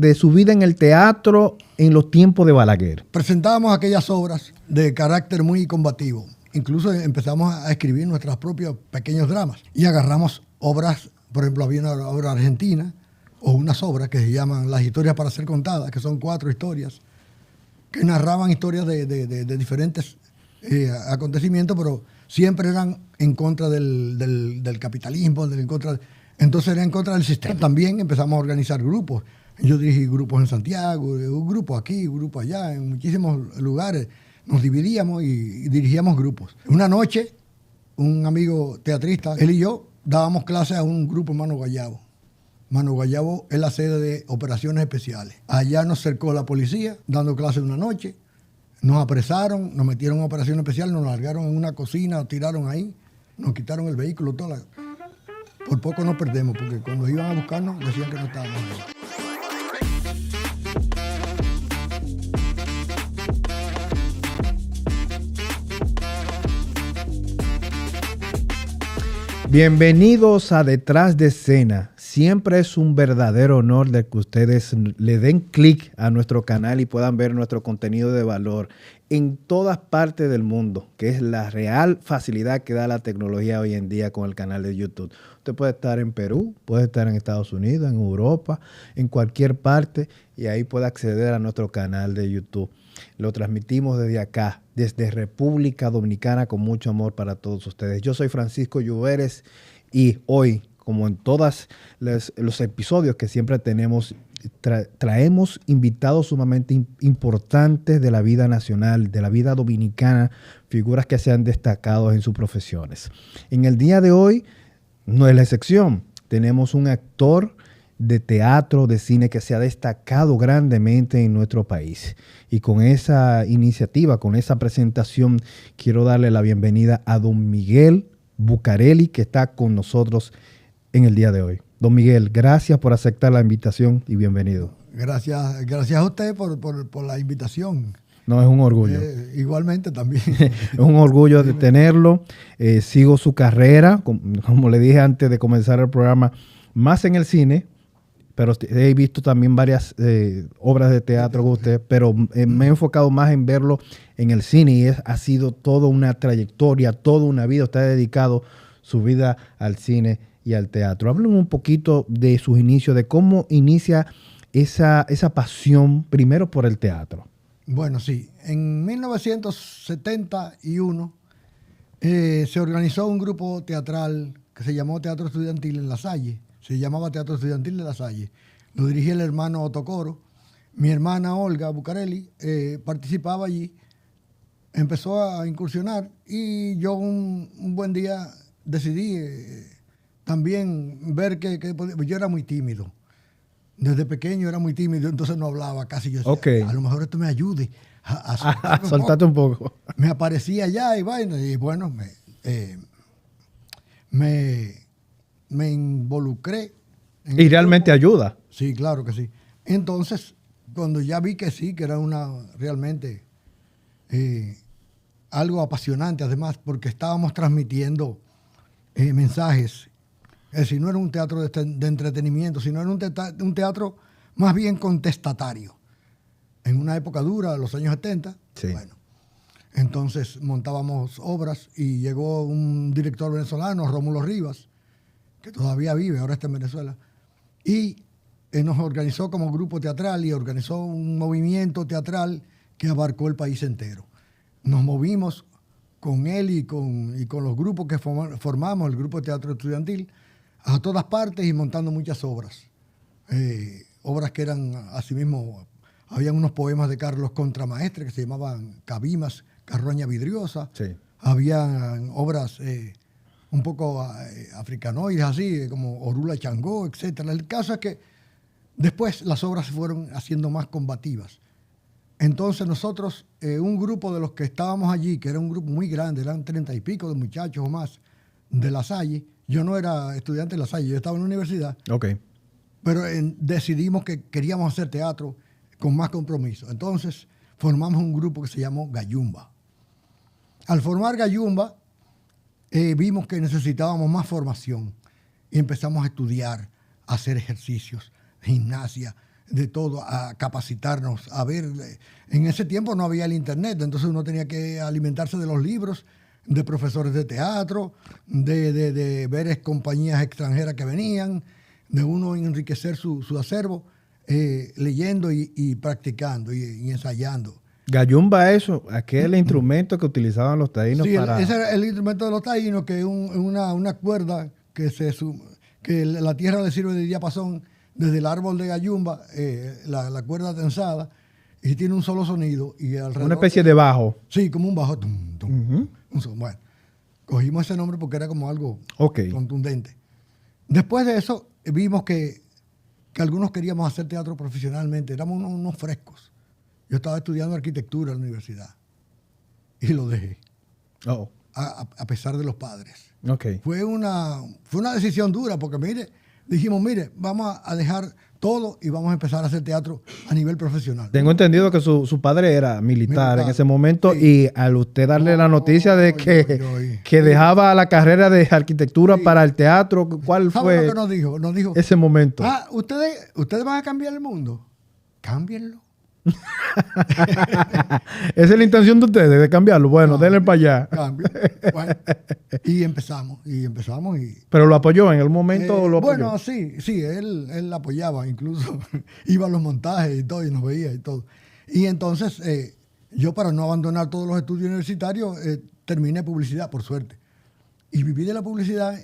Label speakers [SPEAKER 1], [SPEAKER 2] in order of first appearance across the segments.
[SPEAKER 1] de su vida en el teatro en los tiempos de Balaguer.
[SPEAKER 2] Presentábamos aquellas obras de carácter muy combativo. Incluso empezamos a escribir nuestros propios pequeños dramas. Y agarramos obras, por ejemplo, había una obra argentina, o unas obras que se llaman Las historias para ser contadas, que son 4 historias, que narraban historias de diferentes acontecimientos, pero siempre eran en contra del capitalismo, entonces era en contra del sistema. También empezamos a organizar grupos. Yo dirigí grupos en Santiago, un grupo aquí, un grupo allá, en muchísimos lugares. Nos dividíamos y dirigíamos grupos. Una noche, un amigo teatrista, él y yo, dábamos clases a un grupo en Mano Guayabo. Mano Guayabo es la sede de operaciones especiales. Allá nos cercó la policía, dando clases una noche. Nos apresaron, nos metieron en operación especial, nos largaron en una cocina, nos tiraron ahí, nos quitaron el vehículo, Por poco nos perdemos, porque cuando iban a buscarnos decían que no estábamos ahí.
[SPEAKER 1] Bienvenidos a Detrás de Escena. Siempre es un verdadero honor de que ustedes le den clic a nuestro canal y puedan ver nuestro contenido de valor en todas partes del mundo, que es la real facilidad que da la tecnología hoy en día con el canal de YouTube. Usted puede estar en Perú, puede estar en Estados Unidos, en Europa, en cualquier parte, y ahí puede acceder a nuestro canal de YouTube. Lo transmitimos desde acá, desde República Dominicana, con mucho amor para todos ustedes. Yo soy Francisco Lluveres y hoy, como en todos los episodios que siempre tenemos, traemos invitados sumamente importantes de la vida nacional, de la vida dominicana, figuras que se han destacado en sus profesiones. En el día de hoy no es la excepción. Tenemos un actor de teatro, de cine que se ha destacado grandemente en nuestro país. Y con esa iniciativa, con esa presentación, quiero darle la bienvenida a don Miguel Bucareli, que está con nosotros en el día de hoy. Don Miguel, gracias por aceptar la invitación y bienvenido.
[SPEAKER 2] Gracias a usted por la invitación.
[SPEAKER 1] No, es un orgullo.
[SPEAKER 2] Igualmente también.
[SPEAKER 1] Es un orgullo de tenerlo. Sigo su carrera, como le dije antes de comenzar el programa, más en el cine, pero he visto también varias obras de teatro con usted, pero me he enfocado más en verlo en el cine y ha sido toda una trayectoria, toda una vida. Usted ha dedicado su vida al cine y al teatro. Háblenos un poquito de sus inicios, de cómo inicia esa pasión primero por el teatro.
[SPEAKER 2] Bueno, sí. En 1971 se organizó un grupo teatral que se llamó Teatro Estudiantil en La Salle. Se llamaba Teatro Estudiantil de La Salle. Lo dirigía el hermano Otto Coro. Mi hermana Olga Bucareli participaba allí. Empezó a incursionar y yo un buen día decidí también ver que yo era muy tímido. Desde pequeño era muy tímido, entonces no hablaba casi. Yo decía,
[SPEAKER 1] okay,
[SPEAKER 2] a lo mejor esto me ayude
[SPEAKER 1] a soltarte un poco.
[SPEAKER 2] Me aparecía allá y vaina, y bueno, me involucré.
[SPEAKER 1] Y realmente ayuda.
[SPEAKER 2] Sí, claro que sí. Entonces, cuando ya vi que sí, que era realmente algo apasionante, además, porque estábamos transmitiendo mensajes. Es decir, no era un teatro de entretenimiento, sino era un teatro más bien contestatario. En una época dura, los años 70,
[SPEAKER 1] sí.
[SPEAKER 2] Bueno, entonces montábamos obras y llegó un director venezolano, Rómulo Rivas, que todavía vive, ahora está en Venezuela, y nos organizó como grupo teatral y organizó un movimiento teatral que abarcó el país entero. Nos movimos con él y con los grupos que formamos, el grupo de teatro estudiantil, a todas partes y montando muchas obras. Obras que eran, asimismo, habían unos poemas de Carlos Contramaestre que se llamaban Cabimas, Carroña Vidriosa.
[SPEAKER 1] Sí.
[SPEAKER 2] Habían obras un poco africanoides, así, como Orula Changó, etc. El caso es que después las obras se fueron haciendo más combativas. Entonces nosotros, un grupo de los que estábamos allí, que era un grupo muy grande, eran 30 y pico de muchachos o más, de La Salle. Yo no era estudiante de La Salle, yo estaba en la universidad.
[SPEAKER 1] Okay.
[SPEAKER 2] Pero decidimos que queríamos hacer teatro con más compromiso. Entonces formamos un grupo que se llamó Gayumba. Al formar Gayumba, vimos que necesitábamos más formación y empezamos a estudiar, a hacer ejercicios, gimnasia, de todo, a capacitarnos, a ver. En ese tiempo no había el internet, entonces uno tenía que alimentarse de los libros, de profesores de teatro, de ver compañías extranjeras que venían, de uno enriquecer su acervo, leyendo y practicando y ensayando.
[SPEAKER 1] Gallumba, eso, aquel instrumento que utilizaban los taínos
[SPEAKER 2] Sí,
[SPEAKER 1] para...
[SPEAKER 2] ese era el instrumento de los taínos, que es una cuerda que la tierra le sirve de diapasón desde el árbol de gallumba, la cuerda tensada, y tiene un solo sonido. Y alrededor,
[SPEAKER 1] una especie de bajo.
[SPEAKER 2] Sí, como un bajo. Tum, tum, bueno, cogimos ese nombre porque era como algo contundente. Después de eso, vimos que algunos queríamos hacer teatro profesionalmente. Éramos unos frescos. Yo estaba estudiando arquitectura en la universidad y lo dejé. A pesar de los padres. Fue una decisión dura porque, dijimos, vamos a dejar todo y vamos a empezar a hacer teatro a nivel profesional.
[SPEAKER 1] Tengo entendido que su padre era militar en ese momento, sí. Y al usted darle la noticia de que dejaba la carrera de arquitectura para el teatro, ¿cuál fue
[SPEAKER 2] lo que nos dijo? Nos dijo,
[SPEAKER 1] ese momento?
[SPEAKER 2] ¿Ustedes van a cambiar el mundo? Cámbienlo.
[SPEAKER 1] Esa es la intención de ustedes, de cambiarlo. Bueno, denle para allá.
[SPEAKER 2] Bueno, y empezamos.
[SPEAKER 1] ¿Pero lo apoyó en el momento? ¿Lo apoyó?
[SPEAKER 2] Bueno, sí, él apoyaba, incluso iba a los montajes y todo, y nos veía y todo. Y entonces, yo para no abandonar todos los estudios universitarios, terminé publicidad, por suerte. Y viví de la publicidad,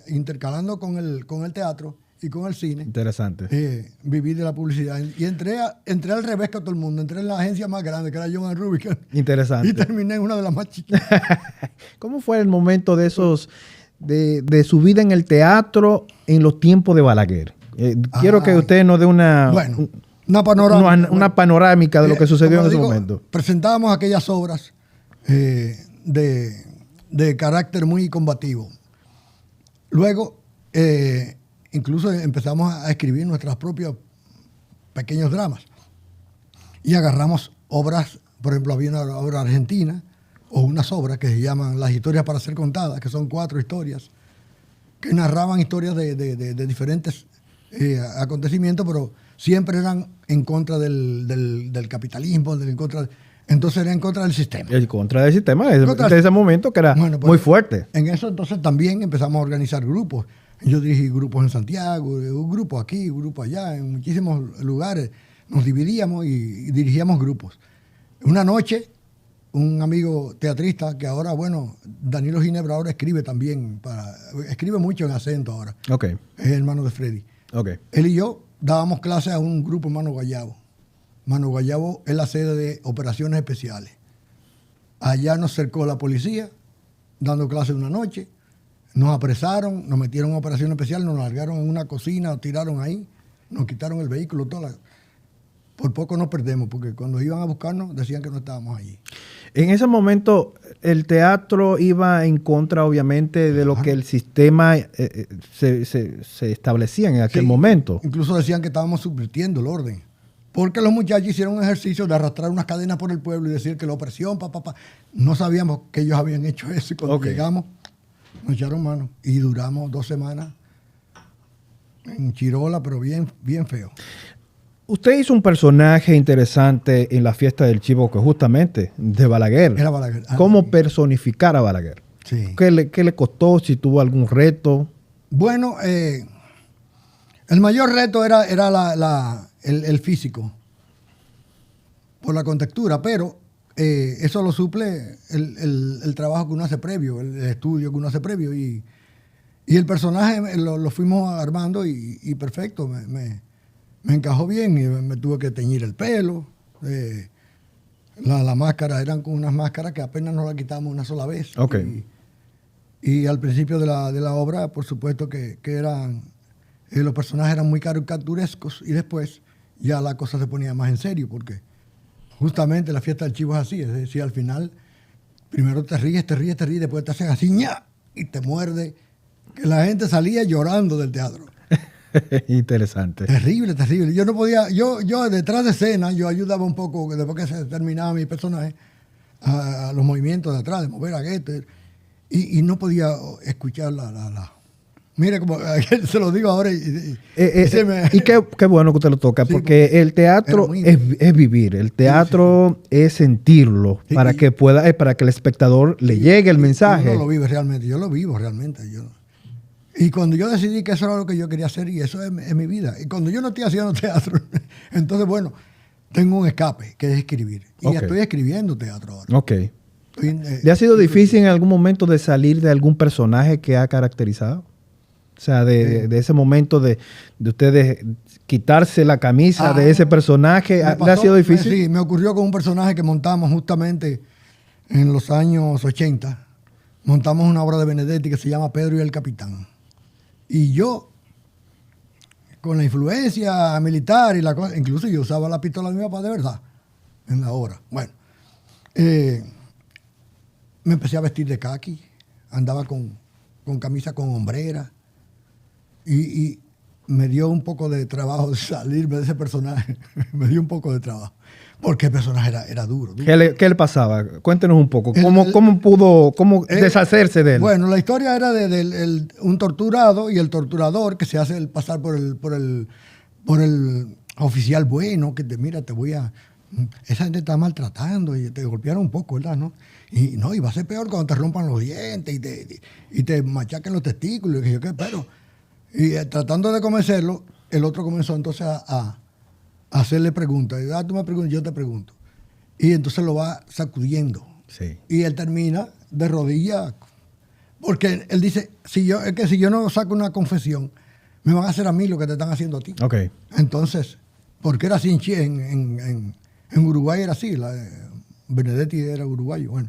[SPEAKER 2] intercalando con el teatro y con el cine.
[SPEAKER 1] Interesante.
[SPEAKER 2] Viví de la publicidad. Y entré al revés que todo el mundo. Entré en la agencia más grande, que era John & Rubicam.
[SPEAKER 1] Interesante.
[SPEAKER 2] Y terminé en una de las más chiquitas.
[SPEAKER 1] ¿Cómo fue el momento de de su vida en el teatro en los tiempos de Balaguer? Quiero que usted nos dé una panorámica de lo que sucedió en ese momento.
[SPEAKER 2] Presentábamos aquellas obras de carácter muy combativo. Luego, incluso empezamos a escribir nuestros propios pequeños dramas. Y agarramos obras, por ejemplo, había una obra argentina, o unas obras que se llaman Las historias para ser contadas, que son 4 historias, que narraban historias de diferentes acontecimientos, pero siempre eran en contra del capitalismo, entonces era en contra del sistema.
[SPEAKER 1] En contra del sistema, de ese momento que era muy fuerte.
[SPEAKER 2] En eso entonces también empezamos a organizar grupos. Yo dirigí grupos en Santiago, un grupo aquí, un grupo allá, en muchísimos lugares. Nos dividíamos y dirigíamos grupos. Una noche, un amigo teatrista, que ahora, Danilo Ginebra ahora escribe también, escribe mucho en acento ahora. Es hermano de Freddy. Él y yo dábamos clases a un grupo en Mano Guayabo. Mano Guayabo es la sede de operaciones especiales. Allá nos cercó la policía, dando clases una noche. Nos apresaron, nos metieron en operación especial, nos largaron en una cocina, nos tiraron ahí, nos quitaron el vehículo, por poco nos perdemos, porque cuando iban a buscarnos decían que no estábamos allí.
[SPEAKER 1] En ese momento, el teatro iba en contra, obviamente, de lo que el sistema se establecía en aquel momento.
[SPEAKER 2] Incluso decían que estábamos subvirtiendo el orden. Porque los muchachos hicieron un ejercicio de arrastrar unas cadenas por el pueblo y decir que la opresión, No sabíamos que ellos habían hecho eso, y cuando llegamos, nos echaron mano y duramos 2 semanas en Chirola, pero bien, bien feo.
[SPEAKER 1] Usted hizo un personaje interesante en la fiesta del Chivo, que justamente de Balaguer.
[SPEAKER 2] Era Balaguer.
[SPEAKER 1] ¿Cómo personificar a Balaguer?
[SPEAKER 2] Sí.
[SPEAKER 1] ¿Qué le costó? Si tuvo algún reto.
[SPEAKER 2] Bueno, el mayor reto era el físico, por la contextura, pero eso lo suple el trabajo que uno hace previo, el estudio que uno hace previo. Y el personaje lo fuimos armando y perfecto, me encajó bien, y me tuve que teñir el pelo. La máscara, eran con unas máscaras que apenas nos la quitamos una sola vez. Y al principio de la obra, por supuesto que eran, los personajes eran muy caricaturescos, y después ya la cosa se ponía más en serio, porque justamente la fiesta del Chivo es así, es decir, al final, primero te ríes, después te hacen así, ¡ña! Y te muerde, que la gente salía llorando del teatro.
[SPEAKER 1] Interesante.
[SPEAKER 2] Terrible. Yo no podía, yo detrás de escena, yo ayudaba un poco, después que se terminaba mi personaje, a los movimientos de atrás, de mover a Goethe, y no podía escuchar Mire, como se lo digo ahora
[SPEAKER 1] y qué bueno que usted lo toca,
[SPEAKER 2] Sí,
[SPEAKER 1] porque el teatro es vivir, el teatro es sentirlo,
[SPEAKER 2] Sí,
[SPEAKER 1] para que pueda, para que el espectador le llegue el mensaje.
[SPEAKER 2] Uno lo vive realmente, yo lo vivo realmente. Y cuando yo decidí que eso era lo que yo quería hacer, y eso es mi vida. Y cuando yo no estoy haciendo teatro, entonces, bueno, tengo un escape, que es escribir. Y
[SPEAKER 1] Ok.
[SPEAKER 2] estoy escribiendo teatro ahora.
[SPEAKER 1] Ok. ¿Le ha sido difícil en algún momento de salir de algún personaje que ha caracterizado? O sea, de ese momento de ustedes quitarse la camisa de ese personaje, ¿le ha sido difícil?
[SPEAKER 2] Sí, me ocurrió con un personaje que montamos justamente en los años 80. Montamos una obra de Benedetti que se llama Pedro y el Capitán. Y yo, con la influencia militar y la cosa, incluso yo usaba la pistola de mi papá de verdad en la obra. Bueno, me empecé a vestir de caqui, andaba con camisa con hombrera y me dio un poco de trabajo salirme de ese personaje. Me dio un poco de trabajo, porque el personaje era duro.
[SPEAKER 1] ¿Qué le pasaba? Cuéntenos un poco. ¿Cómo pudo deshacerse de él?
[SPEAKER 2] Bueno, la historia era de un torturado y el torturador que se hace pasar por el oficial bueno, que mira, esa gente está maltratando y te golpearon un poco, ¿verdad? ¿No? Y va a ser peor cuando te rompan los dientes y te machaquen los testículos, y yo qué, pero... Y tratando de convencerlo, el otro comenzó entonces a hacerle preguntas. Y tú me preguntas, yo te pregunto. Y entonces lo va sacudiendo.
[SPEAKER 1] Sí.
[SPEAKER 2] Y él termina de rodillas. Porque él dice, si yo no saco una confesión, me van a hacer a mí lo que te están haciendo a ti.
[SPEAKER 1] Ok.
[SPEAKER 2] Entonces, porque era así en Chile, en Uruguay era así. Benedetti era uruguayo. Bueno,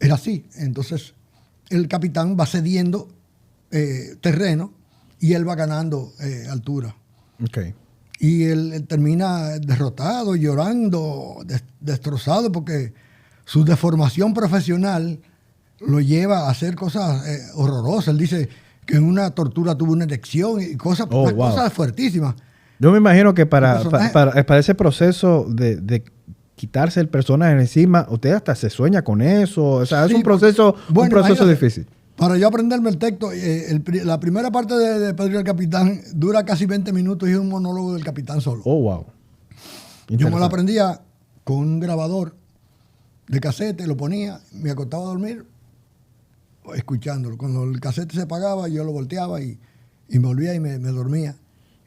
[SPEAKER 2] era así. Entonces, el capitán va cediendo terreno y él va ganando altura.
[SPEAKER 1] Okay.
[SPEAKER 2] Y él termina derrotado, llorando, destrozado, porque su deformación profesional lo lleva a hacer cosas horrorosas. Él dice que en una tortura tuvo una erección y cosas, cosas fuertísimas.
[SPEAKER 1] Yo me imagino que para ese proceso de quitarse el personaje encima, usted hasta se sueña con eso. O sea, sí, es un proceso difícil.
[SPEAKER 2] Para yo aprenderme el texto, la primera parte de Pedro y el Capitán dura casi 20 minutos y es un monólogo del capitán solo.
[SPEAKER 1] Oh, wow.
[SPEAKER 2] Yo me lo aprendía con un grabador de casete, lo ponía, me acostaba a dormir escuchándolo. Cuando el casete se apagaba, yo lo volteaba y me volvía y me dormía.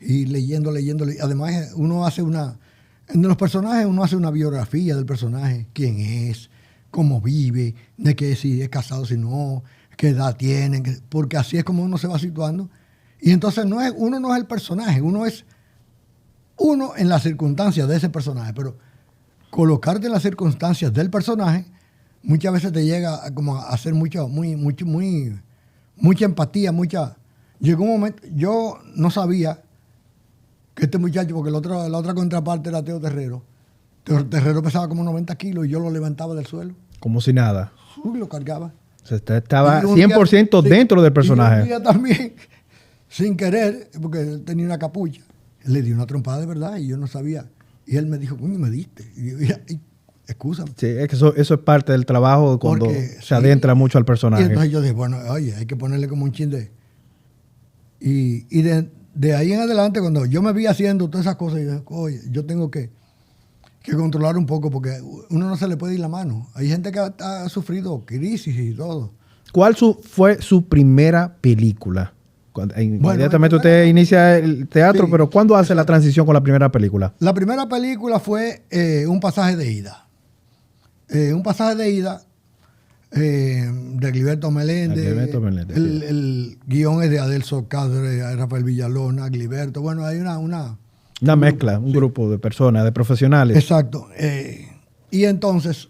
[SPEAKER 2] Y leyendo. Además, uno hace en los personajes uno hace una biografía del personaje, quién es, cómo vive, de que si es casado, si no, qué edad tiene, porque así es como uno se va situando. Y entonces uno no es el personaje, uno es uno en las circunstancias de ese personaje, pero colocarte en las circunstancias del personaje muchas veces te llega a hacer mucha empatía, Llegó un momento, yo no sabía que este muchacho, porque la otra contraparte era Teo Terrero. Teo Terrero pesaba como 90 kilos y yo lo levantaba del suelo.
[SPEAKER 1] Como si nada.
[SPEAKER 2] Y lo cargaba.
[SPEAKER 1] O sea, usted estaba 100% dentro del personaje.
[SPEAKER 2] Y un día también, sin querer, porque él tenía una capucha, le di una trompada de verdad y yo no sabía. Y él me dijo, coño, me diste. Y yo dije, excúsame.
[SPEAKER 1] Sí, es que eso es parte del trabajo cuando se adentra mucho al personaje.
[SPEAKER 2] Y entonces yo dije, bueno, oye, hay que ponerle como un chin de... Y de ahí en adelante, cuando yo me vi haciendo todas esas cosas, yo dije, oye, yo tengo que controlar un poco porque uno no se le puede ir la mano. Hay gente que ha sufrido crisis y todo.
[SPEAKER 1] ¿Cuál fue su primera película? Inmediatamente usted inicia el teatro, sí, pero ¿cuándo hace la transición con la primera película?
[SPEAKER 2] La primera película fue Un pasaje de ida. Un pasaje de ida de Gliberto Meléndez. El guión es de Adelso Cadre, Rafael Villalona, Gliberto. Bueno, hay una
[SPEAKER 1] mezcla, un grupo de personas, de profesionales.
[SPEAKER 2] Exacto. Y entonces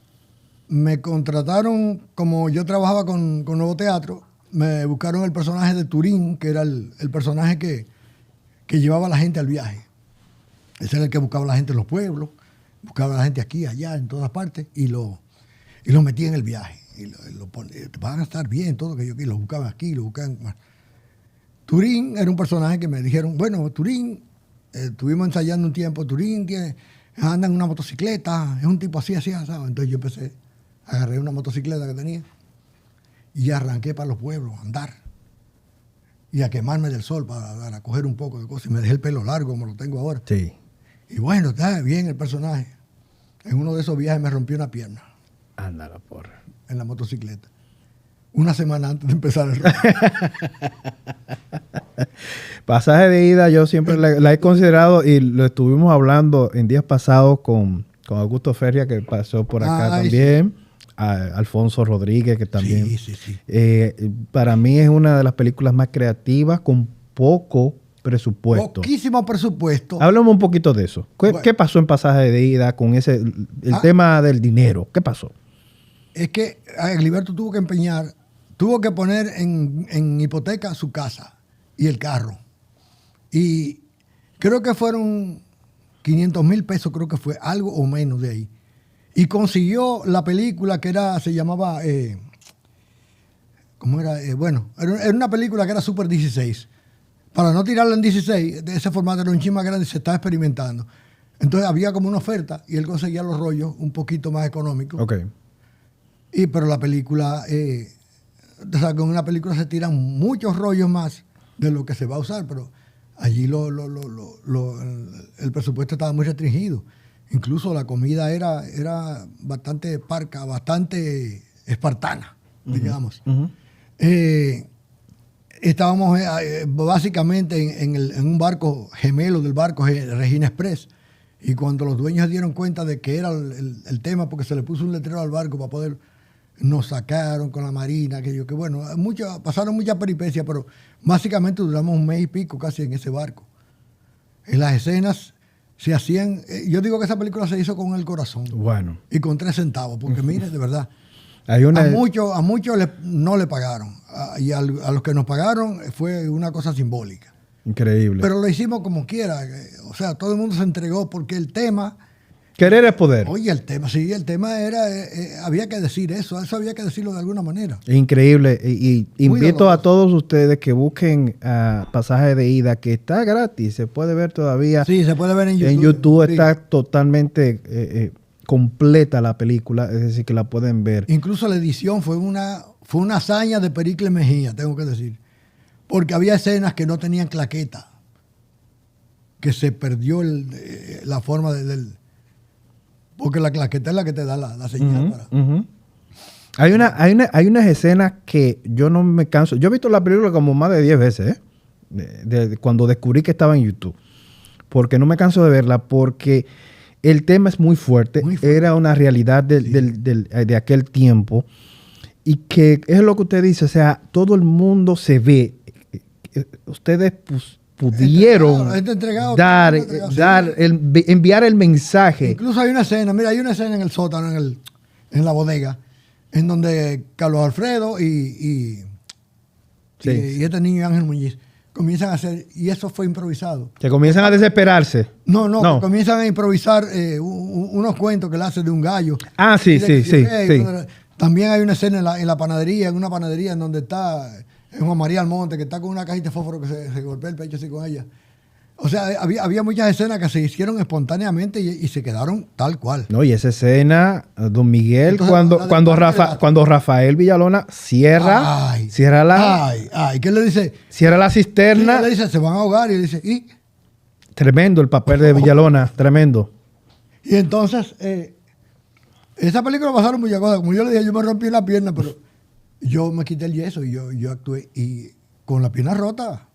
[SPEAKER 2] me contrataron, como yo trabajaba con Nuevo Teatro, me buscaron el personaje de Turín, que era el personaje que llevaba a la gente al viaje. Ese era el que buscaba a la gente en los pueblos, buscaba a la gente aquí, allá, en todas partes, y lo metía en el viaje. Y van a estar bien, todo que yo aquí, lo buscaban aquí, lo buscaban. Turín era un personaje que me dijeron, bueno, Turín, estuvimos ensayando un tiempo, Turín anda en una motocicleta, es un tipo así, ¿sabes? Entonces yo agarré una motocicleta que tenía y arranqué para los pueblos a andar. y a quemarme del sol para coger un poco de cosas. Y me dejé el pelo largo como lo tengo ahora.
[SPEAKER 1] Sí.
[SPEAKER 2] Y bueno, está bien el personaje. En uno de esos viajes me rompió una pierna
[SPEAKER 1] Anda la porra.
[SPEAKER 2] en la motocicleta. Una semana antes de empezar el rodaje.
[SPEAKER 1] Pasaje de ida yo siempre la he considerado y lo estuvimos hablando en días pasados con Augusto Feria, que pasó por acá también. Sí. A Alfonso Rodríguez, que también.
[SPEAKER 2] Sí.
[SPEAKER 1] Para mí es una de las películas más creativas con poco presupuesto.
[SPEAKER 2] Poquísimo presupuesto.
[SPEAKER 1] Háblame un poquito de eso. ¿Qué pasó en Pasaje de ida con el tema del dinero? ¿Qué pasó?
[SPEAKER 2] Es que Agliberto tuvo que poner en hipoteca su casa y el carro. Y creo que fueron 500,000 pesos, creo que fue, algo o menos de ahí. Y consiguió la película que se llamaba, ¿cómo era? Bueno, era una película que era Super 16. Para no tirarla en 16, de ese formato era un chin más grande y se estaba experimentando. Entonces había como una oferta y él conseguía los rollos un poquito más económicos.
[SPEAKER 1] Ok.
[SPEAKER 2] Pero la película, o sea, con una película se tiran muchos rollos más de lo que se va a usar, pero allí el presupuesto estaba muy restringido. Incluso la comida era bastante parca, bastante espartana, digamos.
[SPEAKER 1] Uh-huh.
[SPEAKER 2] Estábamos básicamente en un barco gemelo del barco Regina Express. Y cuando los dueños se dieron cuenta de que era el tema, porque se le puso un letrero al barco para poder, nos sacaron con la marina, que bueno, pasaron muchas peripecias, pero básicamente duramos un mes y pico casi en ese barco. En las escenas se hacían, yo digo que esa película se hizo con el corazón.
[SPEAKER 1] Bueno.
[SPEAKER 2] Y con 3 centavos, porque mire, de verdad,
[SPEAKER 1] a
[SPEAKER 2] muchos no le pagaron. Y a los que nos pagaron fue una cosa simbólica.
[SPEAKER 1] Increíble.
[SPEAKER 2] Pero lo hicimos como quiera. O sea, todo el mundo se entregó porque el tema...
[SPEAKER 1] Querer es poder.
[SPEAKER 2] Oye, el tema era... había que decir eso había que decirlo de alguna manera.
[SPEAKER 1] Increíble. Y invito a todos ustedes que busquen Pasaje de Ida, que está gratis. Se puede ver todavía.
[SPEAKER 2] Sí, se puede ver en YouTube.
[SPEAKER 1] En YouTube
[SPEAKER 2] sí.
[SPEAKER 1] Está totalmente completa la película. Es decir, que la pueden ver.
[SPEAKER 2] Incluso la edición fue una hazaña de Pericles Mejía, tengo que decir. Porque había escenas que no tenían claqueta, que se perdió la forma porque la claqueta es la que te da la señal.
[SPEAKER 1] Uh-huh. Hay unas escenas que yo no me canso. Yo he visto la película como más de 10 veces, cuando descubrí que estaba en YouTube. Porque no me canso de verla, porque el tema es muy fuerte. Era una realidad de aquel tiempo. Y que es lo que usted dice, o sea, todo el mundo se ve. Ustedes pudieron enviar el mensaje.
[SPEAKER 2] Incluso hay una escena en el sótano, en la bodega, en donde Carlos Alfredo y este niño Ángel Muñiz comienzan a hacer, y eso fue improvisado.
[SPEAKER 1] Que comienzan a desesperarse.
[SPEAKER 2] No. Comienzan a improvisar unos cuentos que le hace de un gallo.
[SPEAKER 1] Ah, sí.
[SPEAKER 2] También hay una escena en la panadería, en una panadería en donde está Juan María Almonte, que está con una cajita de fósforo que se golpea el pecho así con ella. O sea, había muchas escenas que se hicieron espontáneamente y se quedaron tal cual.
[SPEAKER 1] No, y esa escena, Don Miguel, entonces, cuando Rafael Villalona cierra
[SPEAKER 2] ¿qué le dice?
[SPEAKER 1] Cierra la cisterna.
[SPEAKER 2] Le dice, se van a ahogar, y le dice, ¿y?
[SPEAKER 1] Tremendo el papel de Villalona, tremendo.
[SPEAKER 2] Y entonces, esa película pasaron muchas cosas. Como yo le dije, yo me rompí una pierna, pero yo me quité el yeso y yo actué. Y con la pierna rota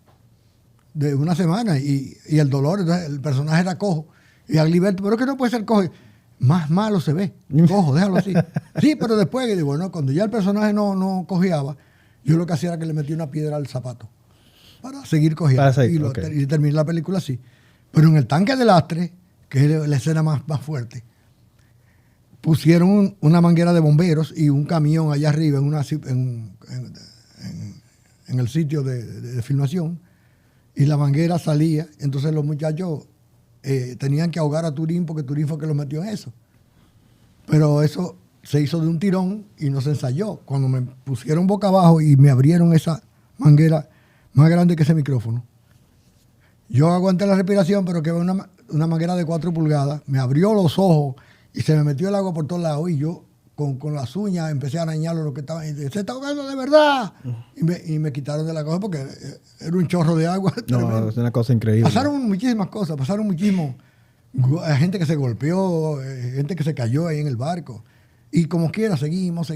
[SPEAKER 2] de una semana y el dolor, entonces el personaje era cojo. Y Agliberto, pero es que no puede ser cojo. Más malo se ve, cojo, déjalo así. Sí, pero después, bueno, cuando ya el personaje no cojeaba, yo lo que hacía era que le metía una piedra al zapato para seguir cojeando. Y terminé la película así. Pero en el tanque de lastre, que es la escena más fuerte, pusieron una manguera de bomberos y un camión allá arriba en el sitio de filmación, y la manguera salía. Entonces los muchachos tenían que ahogar a Turín, porque Turín fue que los metió en eso. Pero eso se hizo de un tirón y no se ensayó. Cuando me pusieron boca abajo y me abrieron esa manguera más grande que ese micrófono, yo aguanté la respiración, pero que una manguera de 4 pulgadas me abrió los ojos y se me metió el agua por todos lados, y yo con las uñas, empecé a arañarlo lo que estaba. Y dije, se está ahogando de verdad. Y me quitaron de la cosa porque era un chorro de agua.
[SPEAKER 1] No, es una cosa increíble.
[SPEAKER 2] Pasaron muchísimas cosas, pasaron muchísimo. Hay gente que se golpeó, gente que se cayó ahí en el barco. Y como quiera, seguimos.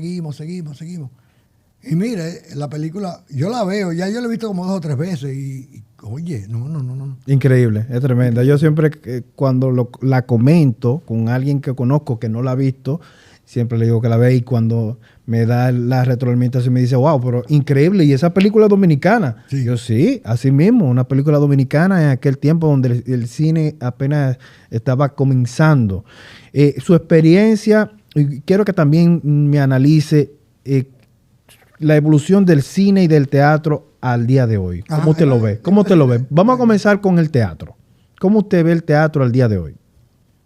[SPEAKER 2] Y mire, la película, yo la veo, ya yo la he visto como 2 o 3 veces y oye, no.
[SPEAKER 1] Increíble, es tremenda. Yo siempre cuando la comento con alguien que conozco que no la ha visto, siempre le digo que la ve y cuando me da la retroalimentación me dice, wow, pero increíble, y esa película dominicana.
[SPEAKER 2] Sí.
[SPEAKER 1] Yo sí, así mismo, una película dominicana en aquel tiempo donde el cine apenas estaba comenzando. Su experiencia, y quiero que también me analice la evolución del cine y del teatro al día de hoy. ¿Cómo usted lo ve? ¿Cómo usted lo ve? Vamos a comenzar con el teatro. ¿Cómo usted ve el teatro al día de hoy?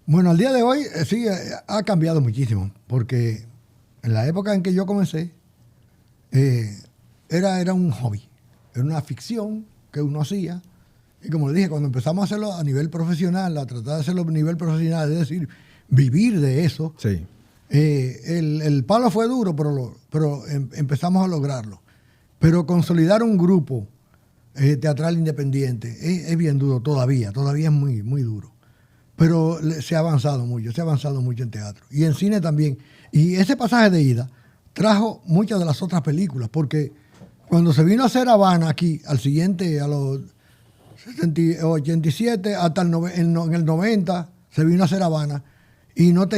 [SPEAKER 2] Bueno, al día de hoy sí ha cambiado muchísimo, porque en la época en que yo comencé era un hobby, era una ficción que uno hacía. Y como le dije, cuando empezamos a hacerlo a nivel profesional, a tratar de hacerlo a nivel profesional, es decir, vivir de eso,
[SPEAKER 1] Sí.
[SPEAKER 2] El palo fue duro, pero empezamos a lograrlo. Pero consolidar un grupo teatral independiente es bien duro todavía es muy, muy duro. Pero se ha avanzado mucho en teatro. Y en cine también. Y ese pasaje de ida trajo muchas de las otras películas, porque cuando se vino a hacer Habana aquí, al siguiente, a los 87, hasta en el 90, se vino a hacer Habana, y no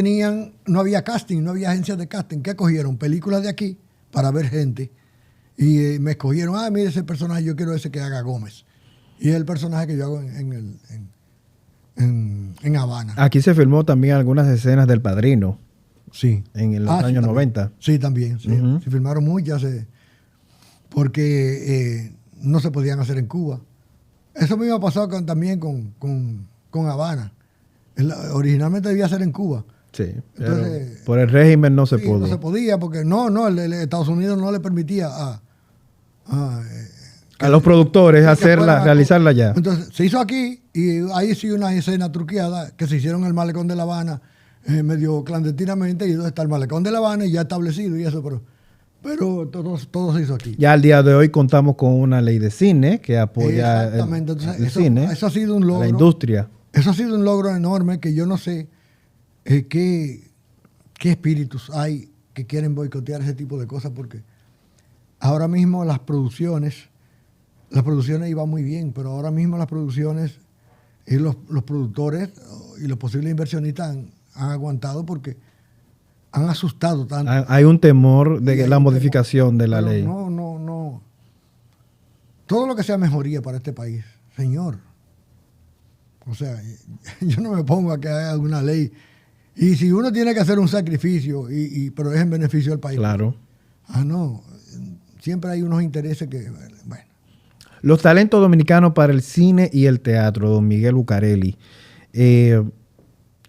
[SPEAKER 2] había casting, no había agencias de casting. ¿Qué cogieron? Películas de aquí para ver gente. Y me escogieron, mire ese personaje, yo quiero ese que haga Gómez. Y es el personaje que yo hago en Habana.
[SPEAKER 1] Aquí se filmó también algunas escenas del Padrino.
[SPEAKER 2] Sí.
[SPEAKER 1] En los años 90.
[SPEAKER 2] Sí, también. Sí.
[SPEAKER 1] Uh-huh.
[SPEAKER 2] Se filmaron muchas porque no se podían hacer en Cuba. Eso mismo ha pasado también con Habana. Originalmente debía ser en Cuba.
[SPEAKER 1] Sí,
[SPEAKER 2] entonces,
[SPEAKER 1] por el régimen no se pudo.
[SPEAKER 2] No se podía porque el Estados Unidos no le permitía
[SPEAKER 1] a los productores realizarla ya.
[SPEAKER 2] Entonces se hizo aquí y ahí sí una escena truqueada que se hicieron en el Malecón de La Habana medio clandestinamente, y donde está el Malecón de La Habana y ya establecido y eso, pero todo se hizo aquí.
[SPEAKER 1] Ya al día de hoy contamos con una ley de cine que apoya el cine,
[SPEAKER 2] eso ha sido un logro,
[SPEAKER 1] la industria.
[SPEAKER 2] Eso ha sido un logro enorme que yo no sé qué espíritus hay que quieren boicotear ese tipo de cosas, porque ahora mismo las producciones iban muy bien, pero ahora mismo las producciones y los productores y los posibles inversionistas han aguantado porque han asustado tanto.
[SPEAKER 1] Hay un temor de la modificación de la ley.
[SPEAKER 2] No. Todo lo que sea mejoría para este país, señor. O sea, yo no me pongo a que haya alguna ley. Y si uno tiene que hacer un sacrificio, pero es en beneficio del país.
[SPEAKER 1] Claro.
[SPEAKER 2] No. Siempre hay unos intereses que, bueno.
[SPEAKER 1] Los talentos dominicanos para el cine y el teatro, don Miguel Bucareli.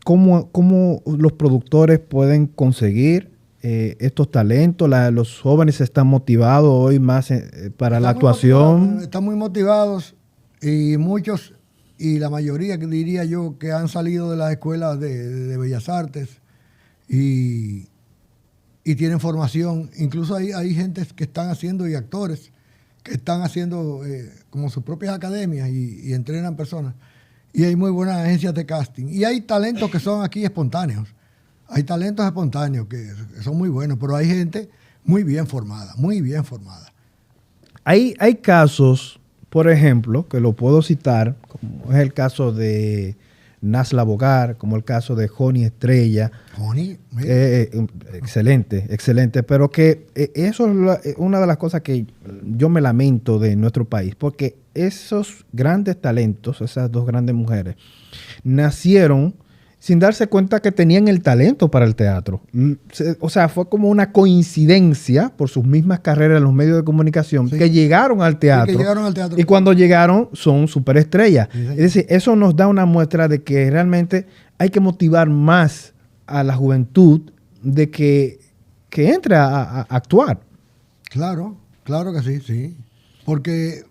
[SPEAKER 1] ¿Cómo los productores pueden conseguir estos talentos? Los jóvenes están motivados hoy más para la actuación.
[SPEAKER 2] Están muy motivados y muchos, y la mayoría, que diría yo, que han salido de las escuelas de Bellas Artes y tienen formación. Incluso hay gente que están haciendo, y actores que están haciendo como sus propias academias y entrenan personas. Y hay muy buenas agencias de casting. Y hay talentos que son aquí espontáneos. Hay talentos espontáneos que son muy buenos, pero hay gente muy bien formada, muy bien formada.
[SPEAKER 1] Hay casos, por ejemplo, que lo puedo citar, como es el caso de Nasla Bogar, como el caso de Joni Estrella.
[SPEAKER 2] Joni,
[SPEAKER 1] excelente, pero que eso es una de las cosas que yo me lamento de nuestro país, porque esos grandes talentos, esas dos grandes mujeres, nacieron sin darse cuenta que tenían el talento para el teatro. O sea, fue como una coincidencia por sus mismas carreras en los medios de comunicación, sí, que llegaron al teatro. Y cuando llegaron son superestrellas. Sí, sí. Es decir, eso nos da una muestra de que realmente hay que motivar más a la juventud de que entre a actuar.
[SPEAKER 2] Claro que sí. Porque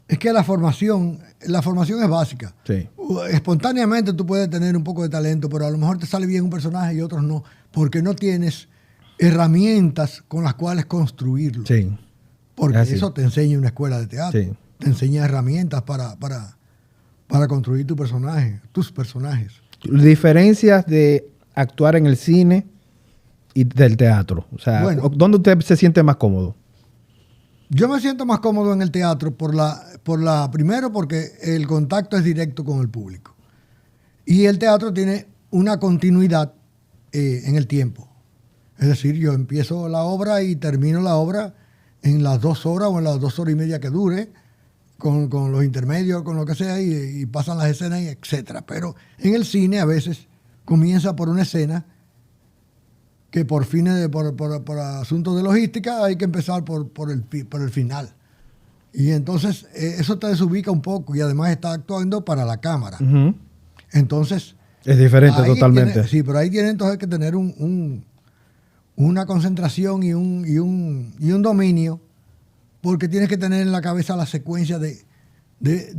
[SPEAKER 2] Es que la formación es básica.
[SPEAKER 1] Sí.
[SPEAKER 2] Espontáneamente tú puedes tener un poco de talento, pero a lo mejor te sale bien un personaje y otros no, porque no tienes herramientas con las cuales construirlo.
[SPEAKER 1] Sí.
[SPEAKER 2] Porque
[SPEAKER 1] Así.
[SPEAKER 2] eso te enseña una escuela de teatro.
[SPEAKER 1] Sí.
[SPEAKER 2] Te enseña herramientas para construir tu personaje, tus personajes.
[SPEAKER 1] Diferencias de actuar en el cine y del teatro. O sea,
[SPEAKER 2] Bueno.
[SPEAKER 1] ¿dónde usted se siente más cómodo?
[SPEAKER 2] Yo me siento más cómodo en el teatro primero porque el contacto es directo con el público. Y el teatro tiene una continuidad en el tiempo. Es decir, yo empiezo la obra y termino la obra en las 2 horas o en las 2 horas y media que dure, con los intermedios, con lo que sea, y pasan las escenas, y etcétera. Pero en el cine a veces comienza por una escena que por asuntos de logística hay que empezar por el final. Y entonces eso te desubica un poco y además está actuando para la cámara.
[SPEAKER 1] Uh-huh.
[SPEAKER 2] Entonces...
[SPEAKER 1] Es diferente totalmente.
[SPEAKER 2] Sí, pero ahí tiene entonces que tener una concentración y un dominio, porque tienes que tener en la cabeza la secuencia de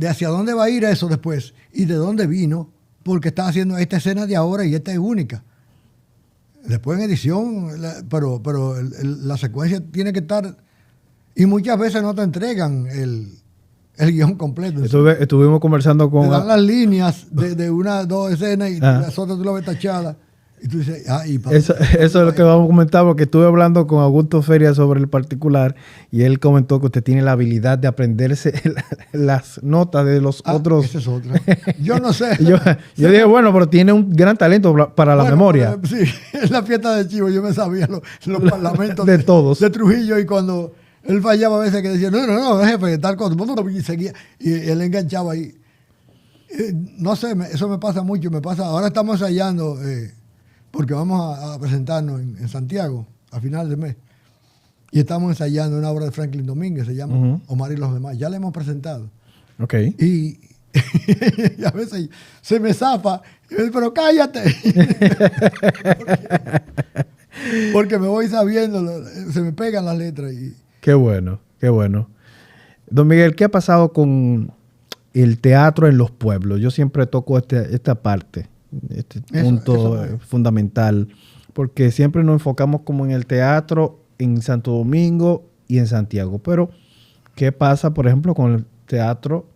[SPEAKER 2] hacia dónde va a ir eso después y de dónde vino, porque estás haciendo esta escena de ahora y esta es única. Después en edición, pero la secuencia tiene que estar, y muchas veces no te entregan el guión completo.
[SPEAKER 1] Estuvimos conversando con...
[SPEAKER 2] Te dan las líneas de 2 escenas y las otras tú las ves tachadas. Y tú dices,
[SPEAKER 1] eso es lo que vamos a comentar, porque estuve hablando con Augusto Feria sobre el particular y él comentó que usted tiene la habilidad de aprenderse las notas de los otros.
[SPEAKER 2] Esa es otra. Yo no sé.
[SPEAKER 1] yo dije, bueno, pero tiene un gran talento para la memoria.
[SPEAKER 2] Sí, en la fiesta de Chivo yo me sabía los parlamentos
[SPEAKER 1] de todos.
[SPEAKER 2] De Trujillo, y cuando él fallaba a veces que decía, no, jefe, tal cosa, y seguía, y él enganchaba ahí. No sé, eso me pasa mucho, ahora estamos ensayando, porque vamos a presentarnos en Santiago a finales de mes. Y estamos ensayando una obra de Franklin Domínguez, se llama Omar y los demás. Ya la hemos presentado.
[SPEAKER 1] Ok.
[SPEAKER 2] Y a veces se me zafa, y yo digo, pero cállate. porque me voy sabiendo, se me pegan las letras.
[SPEAKER 1] Qué bueno, qué bueno. Don Miguel, ¿qué ha pasado con el teatro en los pueblos? Yo siempre toco esta parte. Este punto fundamental, porque siempre nos enfocamos como en el teatro en Santo Domingo y en Santiago, pero ¿qué pasa, por ejemplo, con el teatro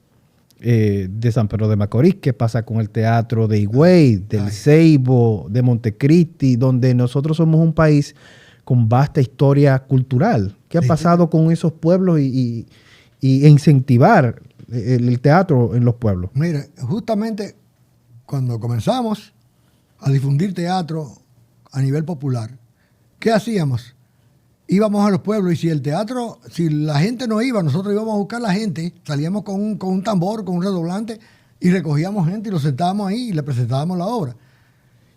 [SPEAKER 1] de San Pedro de Macorís? ¿Qué pasa con el teatro de Higüey, del Ceibo, de Montecristi, donde nosotros somos un país con vasta historia cultural? ¿Qué ha pasado con esos pueblos y incentivar el teatro en los pueblos?
[SPEAKER 2] Mira, justamente cuando comenzamos a difundir teatro a nivel popular, ¿qué hacíamos? Íbamos a los pueblos, y si la gente no iba, nosotros íbamos a buscar a la gente, salíamos con un tambor, con un redoblante, y recogíamos gente y los sentábamos ahí y le presentábamos la obra.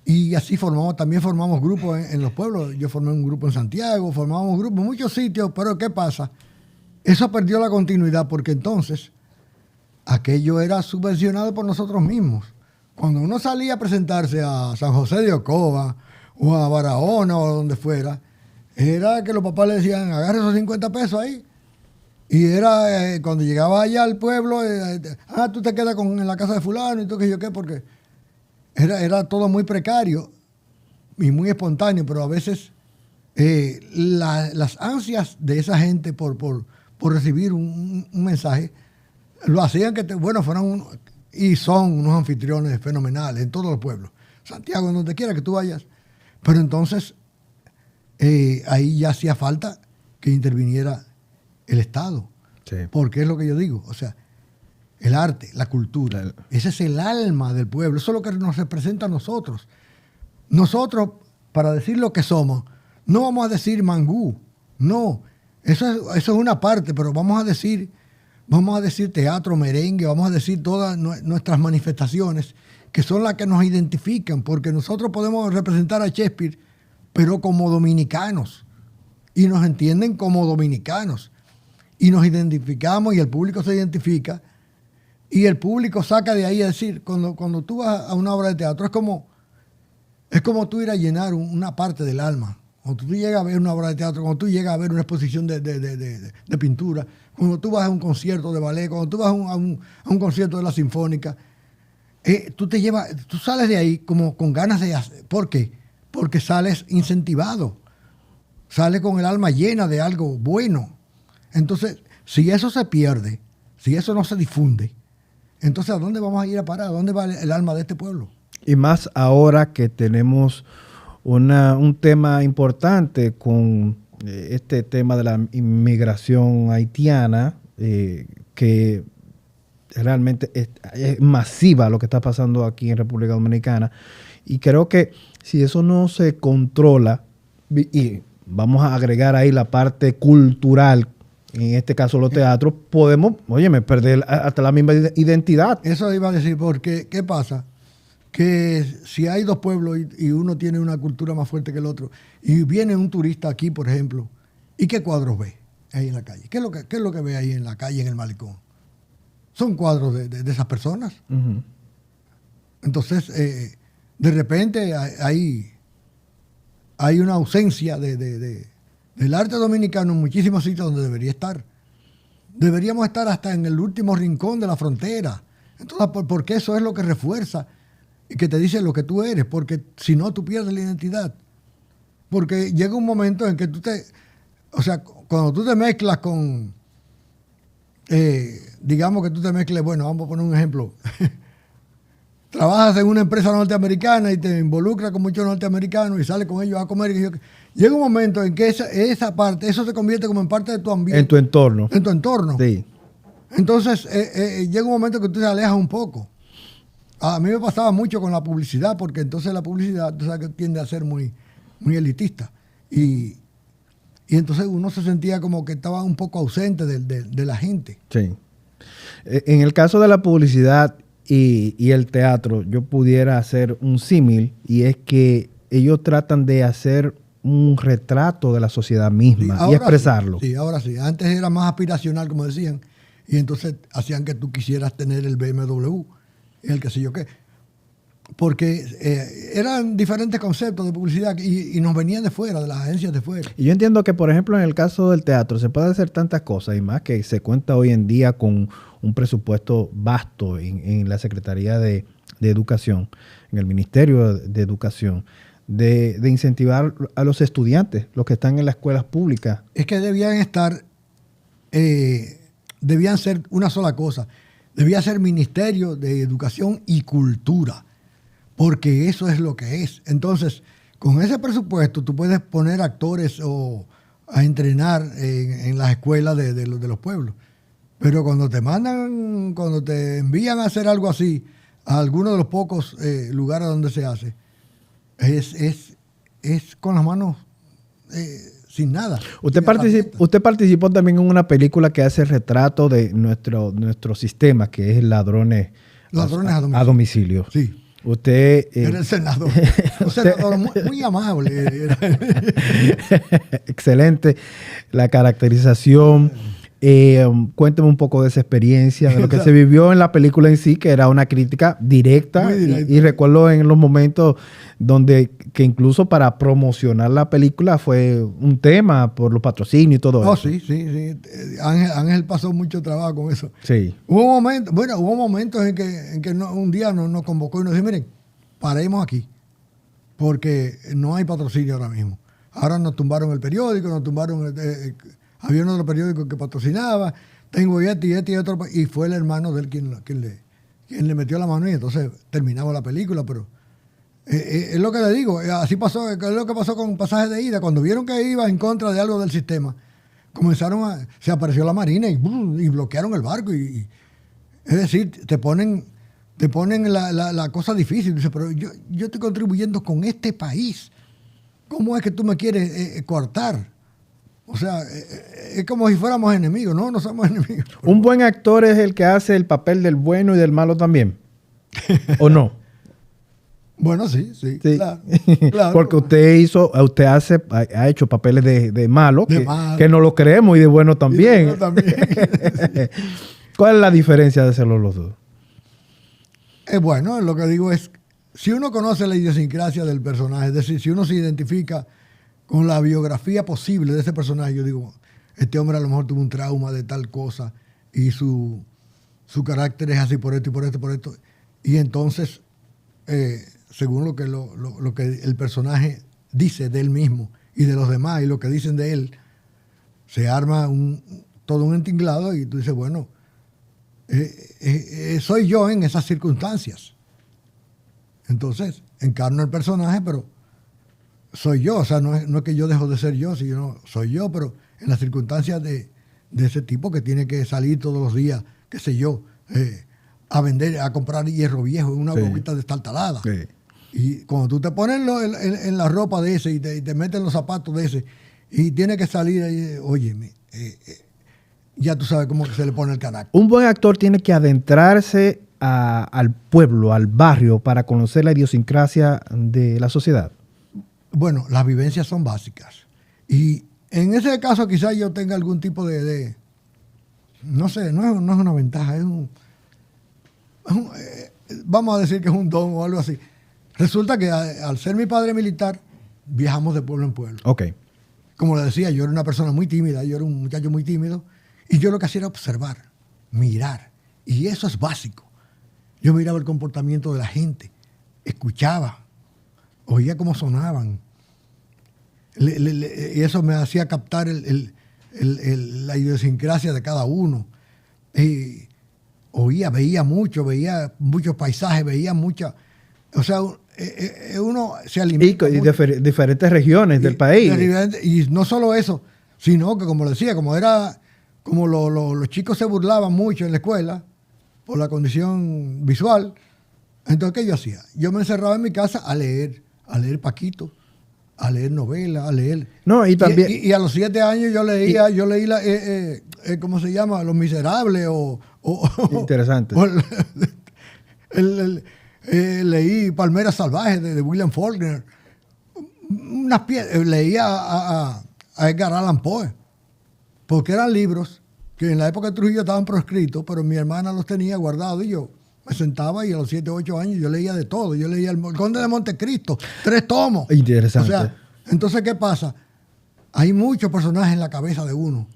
[SPEAKER 2] Y así también formamos grupos en los pueblos. Yo formé un grupo en Santiago, formábamos grupos en muchos sitios, pero ¿qué pasa? Eso perdió la continuidad, porque entonces aquello era subvencionado por nosotros mismos. Cuando uno salía a presentarse a San José de Ocoa o a Barahona o donde fuera, era que los papás le decían, agarre esos 50 pesos ahí. Y era cuando llegaba allá al pueblo, tú te quedas en la casa de fulano y tú qué yo qué, porque era todo muy precario y muy espontáneo, pero a veces las ansias de esa gente por recibir un mensaje lo hacían que fueran y son unos anfitriones fenomenales en todos los pueblos. Santiago, en donde quiera que tú vayas. Pero entonces, ahí ya hacía falta que interviniera el Estado.
[SPEAKER 1] Sí.
[SPEAKER 2] Porque es lo que yo digo. O sea, el arte, la cultura, ese es el alma del pueblo. Eso es lo que nos representa a nosotros. Nosotros, para decir lo que somos, no vamos a decir mangú. No, eso es una parte, pero vamos a decir teatro, merengue, vamos a decir todas nuestras manifestaciones, que son las que nos identifican, porque nosotros podemos representar a Shakespeare, pero como dominicanos, y nos entienden como dominicanos, y nos identificamos, y el público se identifica, y el público saca de ahí, es decir, cuando tú vas a una obra de teatro, es como tú ir a llenar una parte del alma, Cuando tú llegas a ver una obra de teatro, cuando tú llegas a ver una exposición de pintura, cuando tú vas a un concierto de ballet, cuando tú vas a un concierto de la Sinfónica, tú sales de ahí como con ganas de hacer. ¿Por qué? Porque sales incentivado, sales con el alma llena de algo bueno. Entonces, si eso se pierde, si eso no se difunde, entonces ¿a dónde vamos a ir a parar? ¿A dónde va el alma de este pueblo?
[SPEAKER 1] Y más ahora que tenemos un tema importante con este tema de la inmigración haitiana, que realmente es masiva lo que está pasando aquí en República Dominicana. Y creo que si eso no se controla, y vamos a agregar ahí la parte cultural, en este caso los teatros, podemos, perder hasta la misma identidad.
[SPEAKER 2] Eso iba a decir, porque ¿qué pasa? Que si hay dos pueblos y uno tiene una cultura más fuerte que el otro, y viene un turista aquí, por ejemplo, ¿y qué cuadros ve ahí en la calle? ¿Qué es lo que ve ahí en la calle, en el malecón? Son cuadros de esas personas.
[SPEAKER 1] Uh-huh.
[SPEAKER 2] Entonces, de repente hay una ausencia del arte dominicano en muchísimos sitios donde debería estar. Deberíamos estar hasta en el último rincón de la frontera. Entonces, porque eso es lo que refuerza y que te dice lo que tú eres, porque si no, tú pierdes la identidad. Porque llega un momento en que cuando tú te mezclas con, digamos que tú te mezcles, bueno, vamos a poner un ejemplo. Trabajas en una empresa norteamericana y te involucras con muchos norteamericanos y sales con ellos a comer. Llega un momento en que esa parte, eso se convierte como en parte de tu ambiente.
[SPEAKER 1] En tu entorno.
[SPEAKER 2] En tu entorno.
[SPEAKER 1] Sí.
[SPEAKER 2] Entonces, llega un momento que tú te alejas un poco. A mí me pasaba mucho con la publicidad, porque entonces la publicidad, tú sabes, que tiende a ser muy, muy elitista. Y entonces uno se sentía como que estaba un poco ausente de la gente.
[SPEAKER 1] Sí. En el caso de la publicidad y el teatro, yo pudiera hacer un símil, y es que ellos tratan de hacer un retrato de la sociedad misma, sí, y expresarlo.
[SPEAKER 2] Sí, ahora sí. Antes era más aspiracional, como decían, y entonces hacían que tú quisieras tener el BMW, el qué sé yo qué. Porque eran diferentes conceptos de publicidad y nos venían de fuera, de las agencias de fuera.
[SPEAKER 1] Y yo entiendo que, por ejemplo, en el caso del teatro se puede hacer tantas cosas, y más que se cuenta hoy en día con un presupuesto vasto en la Secretaría de Educación, en el Ministerio de Educación, de incentivar a los estudiantes, los que están en las escuelas públicas.
[SPEAKER 2] Es que debían ser una sola cosa. Debía ser Ministerio de Educación y Cultura, porque eso es lo que es. Entonces, con ese presupuesto tú puedes poner actores a entrenar en las escuelas de los pueblos. Pero cuando te envían a hacer algo así a alguno de los pocos lugares donde se hace, es con las manos sin nada.
[SPEAKER 1] Usted participó también en una película que hace retrato de nuestro sistema, que es Ladrones a domicilio.
[SPEAKER 2] Sí.
[SPEAKER 1] Usted
[SPEAKER 2] era el senador. Un senador muy amable.
[SPEAKER 1] Excelente la caracterización. Cuénteme un poco de esa experiencia, de lo que se vivió en la película en sí, que era una crítica directa. Y recuerdo en los momentos que incluso para promocionar la película fue un tema por los patrocinios y todo eso.
[SPEAKER 2] Sí. Ángel pasó mucho trabajo con eso.
[SPEAKER 1] Sí.
[SPEAKER 2] Hubo momentos en que un día nos convocó y nos dijo, miren, paremos aquí, porque no hay patrocinio ahora mismo. Ahora nos tumbaron el periódico, nos tumbaron... había uno de los periódicos que patrocinaba, tengo y otro, y fue el hermano de él quien le metió la mano, y entonces terminaba la película, pero es lo que le digo, así pasó, es lo que pasó con Pasajes de Ida, cuando vieron que iba en contra de algo del sistema, se apareció la Marina y bloquearon el barco, es decir, te ponen la cosa difícil, dice, pero yo estoy contribuyendo con este país, ¿cómo es que tú me quieres coartar? O sea, es como si fuéramos enemigos. No somos enemigos.
[SPEAKER 1] ¿Un buen actor es el que hace el papel del bueno y del malo también? ¿O no?
[SPEAKER 2] Bueno, sí. Claro.
[SPEAKER 1] Porque usted ha hecho papeles de malo, que no lo creemos, y de bueno también. ¿Cuál es la diferencia de hacerlo los dos?
[SPEAKER 2] Bueno, lo que digo es, si uno conoce la idiosincrasia del personaje, es decir, si uno se identifica con la biografía posible de ese personaje, yo digo, este hombre a lo mejor tuvo un trauma de tal cosa y su carácter es así por esto y por esto y por esto. Y entonces, según lo que el personaje dice de él mismo y de los demás y lo que dicen de él, se arma todo un entinglado y tú dices, bueno, soy yo en esas circunstancias. Entonces, encarno el personaje, pero soy yo. O sea, no es que yo dejo de ser yo, sino soy yo, pero en las circunstancias de ese tipo que tiene que salir todos los días, qué sé yo, a vender, a comprar hierro viejo en una boquita destartalada. Sí. Y cuando tú te pones en la ropa de ese y te metes en los zapatos de ese y tiene que salir ahí, óyeme, ya tú sabes cómo se le pone el carácter.
[SPEAKER 1] Un buen actor tiene que adentrarse al pueblo, al barrio, para conocer la idiosincrasia de la sociedad.
[SPEAKER 2] Bueno, las vivencias son básicas. Y en ese caso quizás yo tenga algún tipo no sé, no es una ventaja, vamos a decir que es un don o algo así. Resulta que al ser mi padre militar, viajamos de pueblo en pueblo.
[SPEAKER 1] Okay.
[SPEAKER 2] Como le decía, yo era una persona muy tímida, yo era un muchacho muy tímido, y yo lo que hacía era observar, mirar, y eso es básico. Yo miraba el comportamiento de la gente, escuchaba, oía cómo sonaban, y eso me hacía captar la idiosincrasia de cada uno. Y veía muchos paisajes, o sea, uno se alimenta.
[SPEAKER 1] Y diferentes regiones del país.
[SPEAKER 2] Y no solo eso, sino que, como le decía, como los chicos se burlaban mucho en la escuela por la condición visual, entonces, ¿qué yo hacía? Yo me encerraba en mi casa a leer Paquito, a leer novelas, a leer.
[SPEAKER 1] No, y también.
[SPEAKER 2] Y a los 7 años yo leí ¿cómo se llama? Los Miserables
[SPEAKER 1] Interesante.
[SPEAKER 2] Leí Palmeras Salvajes de William Faulkner. Leía a Edgar Allan Poe, porque eran libros que en la época de Trujillo estaban proscritos, pero mi hermana los tenía guardados y yo me sentaba y a los 7 o 8 años yo leía de todo. Yo leía El Conde de Montecristo, 3 tomos.
[SPEAKER 1] Interesante.
[SPEAKER 2] O sea, entonces, ¿qué pasa? Hay muchos personajes en la cabeza de uno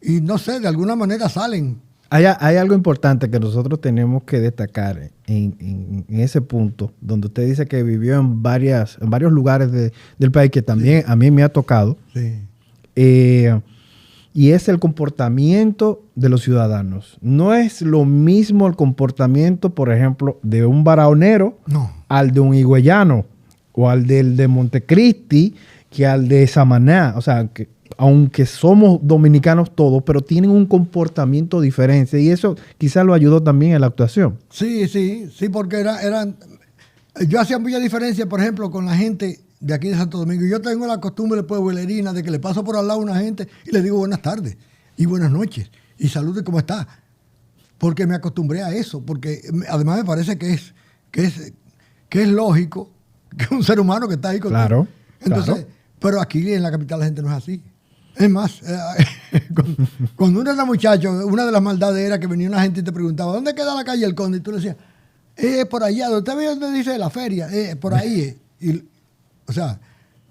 [SPEAKER 2] y no sé, de alguna manera salen.
[SPEAKER 1] Hay algo importante que nosotros tenemos que destacar en ese punto, donde usted dice que vivió en varios lugares del país, que también a mí me ha tocado.
[SPEAKER 2] Sí.
[SPEAKER 1] Y es el comportamiento de los ciudadanos. No es lo mismo el comportamiento, por ejemplo, de un baraonero al de un higüeyano o al del de Montecristi que al de Samaná. O sea, aunque somos dominicanos todos, pero tienen un comportamiento diferente. Y eso quizás lo ayudó también en la actuación.
[SPEAKER 2] Sí, porque yo hacía mucha diferencia, por ejemplo, con la gente de aquí de Santo Domingo. Yo tengo la costumbre pueblerina de que le paso por al lado a una gente y le digo buenas tardes y buenas noches y salude, ¿cómo está? Porque me acostumbré a eso, porque además me parece que es lógico que un ser humano que está ahí contigo.
[SPEAKER 1] Claro.
[SPEAKER 2] Entonces,
[SPEAKER 1] claro.
[SPEAKER 2] Pero aquí en la capital la gente no es así. Es más, cuando uno era muchacho, una de las maldades era que venía una gente y te preguntaba, ¿dónde queda la calle El Conde? Y tú le decías, por allá, ¿usted ve dónde dice la feria? Por ahí. O sea,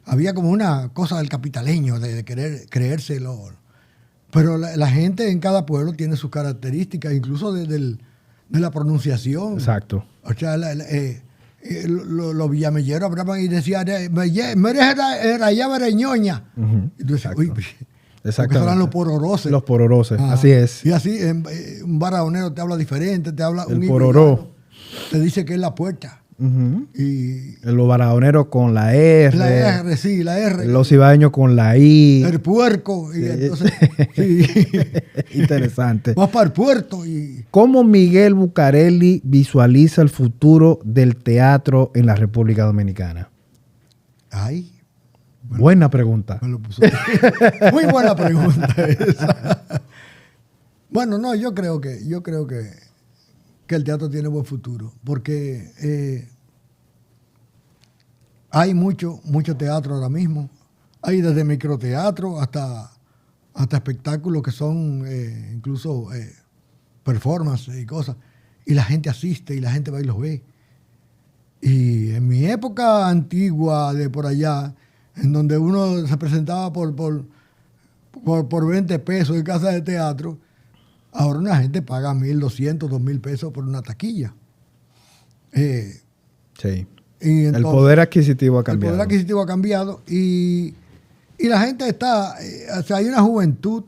[SPEAKER 2] había como una cosa del capitaleño de querer creérselo. Pero la gente en cada pueblo tiene sus características, incluso de la pronunciación.
[SPEAKER 1] Exacto.
[SPEAKER 2] O sea, los villamelleros hablaban y decían, era allá Bereñoña. Y tú dices, uy, porque eran los pororoses.
[SPEAKER 1] Los pororoses, así es.
[SPEAKER 2] Y así, un baraonero te habla diferente, te habla
[SPEAKER 1] un pororó.
[SPEAKER 2] Te dice que es la puerta. Y
[SPEAKER 1] los baraoneros con la R.
[SPEAKER 2] La R, sí, la R.
[SPEAKER 1] Los ibaeños con la I.
[SPEAKER 2] El puerco. Y entonces, sí.
[SPEAKER 1] Interesante.
[SPEAKER 2] Vas para el puerto.
[SPEAKER 1] ¿Cómo Miguel Bucareli visualiza el futuro del teatro en la República Dominicana?
[SPEAKER 2] Ay.
[SPEAKER 1] Buena pregunta.
[SPEAKER 2] Me lo puso. Muy buena pregunta esa. Bueno, no, yo creo que el teatro tiene buen futuro, porque hay mucho teatro ahora mismo. Hay desde microteatro hasta espectáculos que son incluso performances y cosas. Y la gente asiste y la gente va y los ve. Y en mi época antigua de por allá, en donde uno se presentaba por 20 pesos en casa de teatro, ahora una gente paga 1.200, 2.000 pesos por una taquilla.
[SPEAKER 1] Sí.
[SPEAKER 2] Y entonces,
[SPEAKER 1] el poder adquisitivo ha cambiado.
[SPEAKER 2] El poder adquisitivo ha cambiado y la gente está, o sea, hay una juventud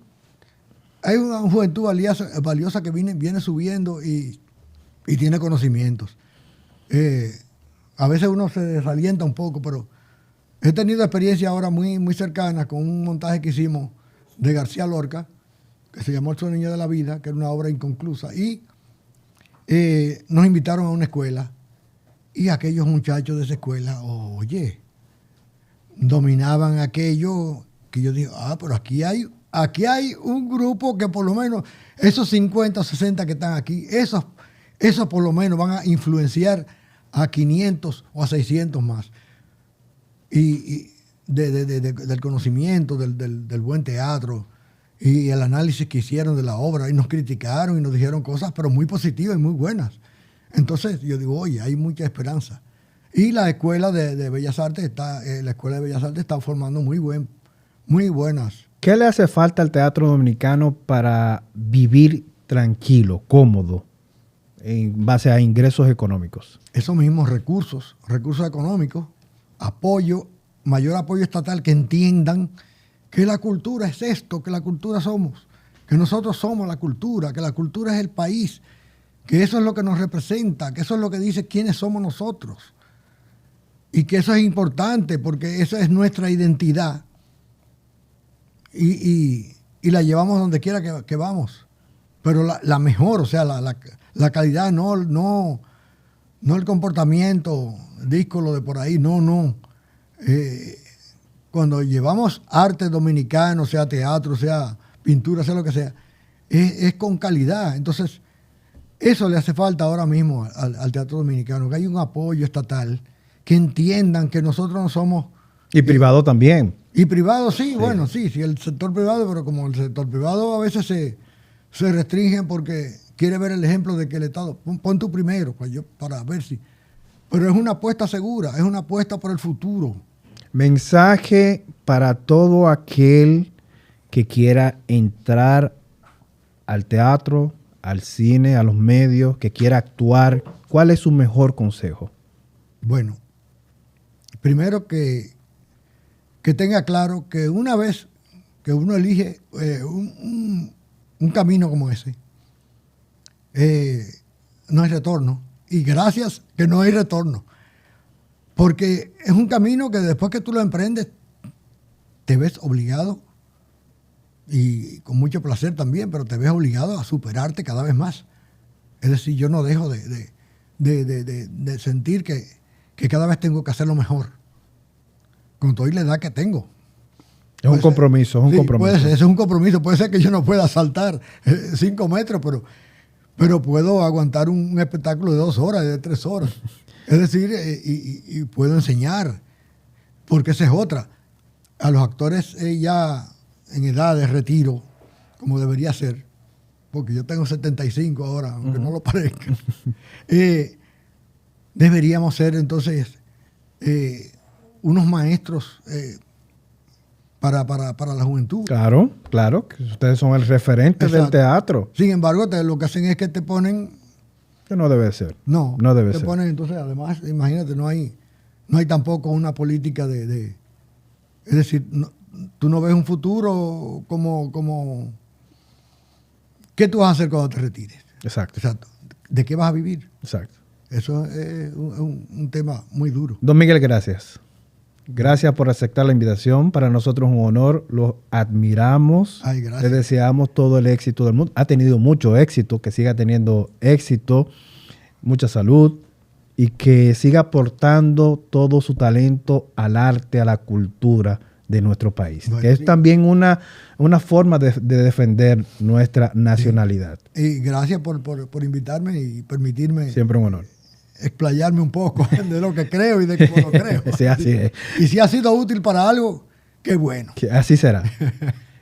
[SPEAKER 2] valiosa que viene subiendo y tiene conocimientos. A veces uno se desalienta un poco, pero he tenido experiencia ahora muy, muy cercana con un montaje que hicimos de García Lorca, que se llamó El Sueño de la Vida, que era una obra inconclusa, y nos invitaron a una escuela, y aquellos muchachos de esa escuela, oye, dominaban aquello que yo digo, pero aquí hay un grupo que por lo menos, esos 50 o 60 que están aquí, esos por lo menos van a influenciar a 500 o a 600 más. Y del conocimiento, del buen teatro y el análisis que hicieron de la obra, y nos criticaron y nos dijeron cosas, pero muy positivas y muy buenas. Entonces yo digo, oye, hay mucha esperanza. Y la Escuela de Bellas Artes está formando muy buenas.
[SPEAKER 1] ¿Qué le hace falta al teatro dominicano para vivir tranquilo, cómodo, en base a ingresos económicos?
[SPEAKER 2] Esos mismos recursos económicos, mayor apoyo estatal, que entiendan que la cultura es esto, que la cultura somos, que nosotros somos la cultura, que la cultura es el país, que eso es lo que nos representa, que eso es lo que dice quiénes somos nosotros. Y que eso es importante porque esa es nuestra identidad. Y la llevamos donde quiera que vamos. Pero la mejor, o sea, la calidad, no el comportamiento díscolo de por ahí, no. Cuando llevamos arte dominicano, sea teatro, sea pintura, sea lo que sea, es con calidad. Entonces, eso le hace falta ahora mismo al teatro dominicano, que hay un apoyo estatal, que entiendan que nosotros no somos...
[SPEAKER 1] Y privado también.
[SPEAKER 2] Y privado, sí, bueno, sí, el sector privado, pero como el sector privado a veces se restringen porque quiere ver el ejemplo de que el Estado, pon tú primero, para ver si... Pero es una apuesta segura, es una apuesta por el futuro.
[SPEAKER 1] Mensaje para todo aquel que quiera entrar al teatro, al cine, a los medios, que quiera actuar. ¿Cuál es su mejor consejo?
[SPEAKER 2] Bueno, primero que tenga claro que una vez que uno elige un camino como ese, no hay retorno. Y gracias que no hay retorno. Porque es un camino que después que tú lo emprendes, te ves obligado, y con mucho placer también, pero te ves obligado a superarte cada vez más. Es decir, yo no dejo de sentir que cada vez tengo que hacerlo mejor, con toda la edad que tengo.
[SPEAKER 1] Es un compromiso, es un compromiso.
[SPEAKER 2] Puede ser, es un compromiso. Puede ser que yo no pueda saltar 5 metros, pero puedo aguantar un espectáculo de 2 horas, de 3 horas. Es decir, y puedo enseñar, porque esa es otra. A los actores ya en edad de retiro, como debería ser, porque yo tengo 75 ahora, aunque no lo parezca, deberíamos ser entonces unos maestros para la juventud.
[SPEAKER 1] Claro, que ustedes son el referente del teatro.
[SPEAKER 2] Sin embargo, lo que hacen es que te ponen...
[SPEAKER 1] Que no debe ser.
[SPEAKER 2] No
[SPEAKER 1] debe
[SPEAKER 2] te
[SPEAKER 1] ser.
[SPEAKER 2] Ponen, entonces, además, imagínate, no hay tampoco una política de es decir, tú no ves un futuro como... ¿Qué tú vas a hacer cuando te retires?
[SPEAKER 1] Exacto.
[SPEAKER 2] ¿De qué vas a vivir?
[SPEAKER 1] Exacto.
[SPEAKER 2] Eso es un tema muy duro.
[SPEAKER 1] Don Miguel, gracias. Gracias por aceptar la invitación. Para nosotros es un honor. Los admiramos.
[SPEAKER 2] Ay, gracias.
[SPEAKER 1] Le deseamos todo el éxito del mundo. Ha tenido mucho éxito, que siga teniendo éxito, mucha salud y que siga aportando todo su talento al arte, a la cultura de nuestro país.
[SPEAKER 2] Bueno,
[SPEAKER 1] que es también una forma de defender nuestra nacionalidad.
[SPEAKER 2] Y gracias por invitarme y permitirme...
[SPEAKER 1] Siempre un honor.
[SPEAKER 2] Explayarme un poco de lo que creo y de cómo lo creo.
[SPEAKER 1] Sí, así es.
[SPEAKER 2] Y si ha sido útil para algo, qué bueno.
[SPEAKER 1] Que así será.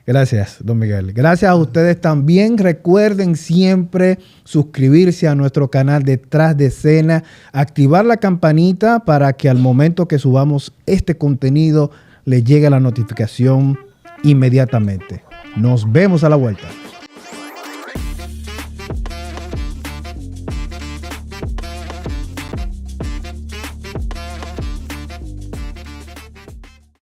[SPEAKER 1] Gracias, don Miguel. Gracias a ustedes también. Recuerden siempre suscribirse a nuestro canal Detrás de Escena, activar la campanita para que al momento que subamos este contenido le llegue la notificación inmediatamente. Nos vemos a la vuelta.